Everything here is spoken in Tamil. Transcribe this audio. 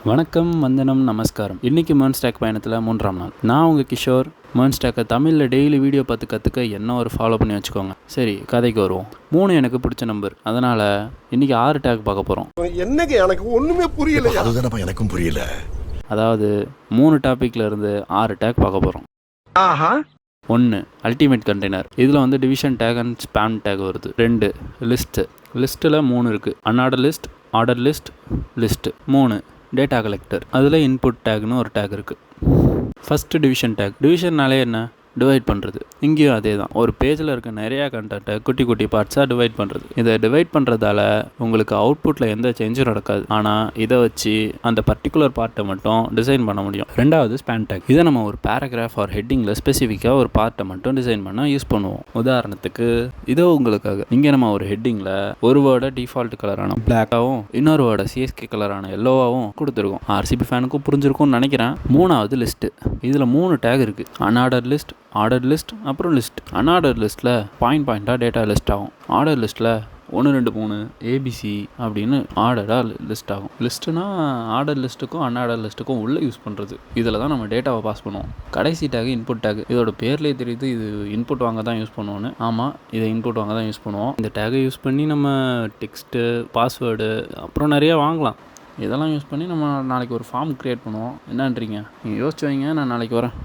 வணக்கம், வந்தனம், நமஸ்காரம். இன்றைக்கி மேர்ன்ஸ்டாக் பயணத்தில் 3ஆம் நாள். நான் உங்கள் கிஷோர். மேர்ன்ஸ்டாக்கை தமிழில் டெய்லி வீடியோ பார்த்து கற்றுக்க என்ன ஒரு ஃபாலோ பண்ணி வச்சுக்கோங்க. சரி, கதைக்கு வருவோம். 3 எனக்கு பிடிச்ச நம்பர், அதனால் இன்றைக்கி 6 டேக் பார்க்க போகிறோம். என்னங்க எனக்கு ஒன்றுமே புரியல. அதுதானப்பா எனக்கும் புரியல. அதாவது 3 டாப்பிக்கில் இருந்து 6 டேக் பார்க்க போகிறோம். ஆஹா. 1 அல்டிமேட் கண்டெய்னர். இதில் வந்து division tag and span tag வருது. 2 லிஸ்ட்டில் 3 இருக்குது. Unorder list, order list, list. 3 data collector. அதில் இன்புட் டேக்னு ஒரு டேக் இருக்குது. First division take. டிவிஷன்னாலே என்ன? டிவைட் பண்ணுறது. இங்கேயும் அதே தான். ஒரு பேஜில் இருக்க நிறையா கண்டென்ட்டை குட்டி குட்டி பார்ட்ஸாக டிவைட் பண்ணுறது. இதை டிவைட் பண்ணுறதால உங்களுக்கு அவுட்புட்டில் எந்த சேஞ்சும் நடக்காது. ஆனால் இதை வச்சு அந்த பர்டிகுலர் பார்ட்டை மட்டும் டிசைன் பண்ண முடியும். 2வது ஸ்பேன் டேக். இதை நம்ம ஒரு பேராகிராஃப் ஆர் ஹெட்டிங்கில் ஸ்பெசிஃபிக்காக ஒரு பார்ட்டை மட்டும் டிசைன் பண்ண யூஸ் பண்ணுவோம். உதாரணத்துக்கு இதோ உங்களுக்காக இங்கே நம்ம ஒரு ஹெட்டிங்கில் ஒரு வேர்டை டிஃபால்ட் கலரான பிளாக்காகவும் இன்னொரு வேர்டை சிஎஸ்கே கலரான எல்லோவாகவும் கொடுத்துருக்கோம். ஆர்சிபி ஃபேனுக்கும் புரிஞ்சிருக்கும்னு நினைக்கிறேன். 3வது லிஸ்ட்டு. இதில் 3 டேக் இருக்குது. அன்ஆர்டர் லிஸ்ட், ஆர்டர் லிஸ்ட், அப்புறம் லிஸ்ட். அன்ஆர்டர் லிஸ்ட்டில் பாயிண்டாக டேட்டா லிஸ்ட் ஆகும். ஆர்டர் லிஸ்ட்டில் 1 2 3 ஏபிசி அப்படின்னு ஆர்டராக லிஸ்ட் ஆகும். லிஸ்ட்டுனா ஆர்டர் லிஸ்ட்டுக்கும் அன்ஆர்டர் லிஸ்ட்டுக்கும் உள்ளே யூஸ் பண்ணுறது. இதில் தான் நம்ம டேட்டாவை பாஸ் பண்ணுவோம். கடைசி டேக் இன்புட் டேக். இதோட பேர்லேயே தெரியுது இது இன்புட் வாங்க தான் யூஸ் பண்ணுவோன்னு. ஆமாம், இதை இன்புட் வாங்க தான் யூஸ் பண்ணுவோம். இந்த டேக்கை யூஸ் பண்ணி நம்ம டெக்ஸ்ட்டு, பாஸ்வேர்டு, அப்புறம் நிறையா வாங்கலாம். இதெல்லாம் யூஸ் பண்ணி நம்ம நாளைக்கு ஒரு ஃபார்ம் க்ரியேட் பண்ணுவோம். என்னன்றீங்க? நீங்கள் யோசிச்சு வைங்க, நான் நாளைக்கு வரேன்.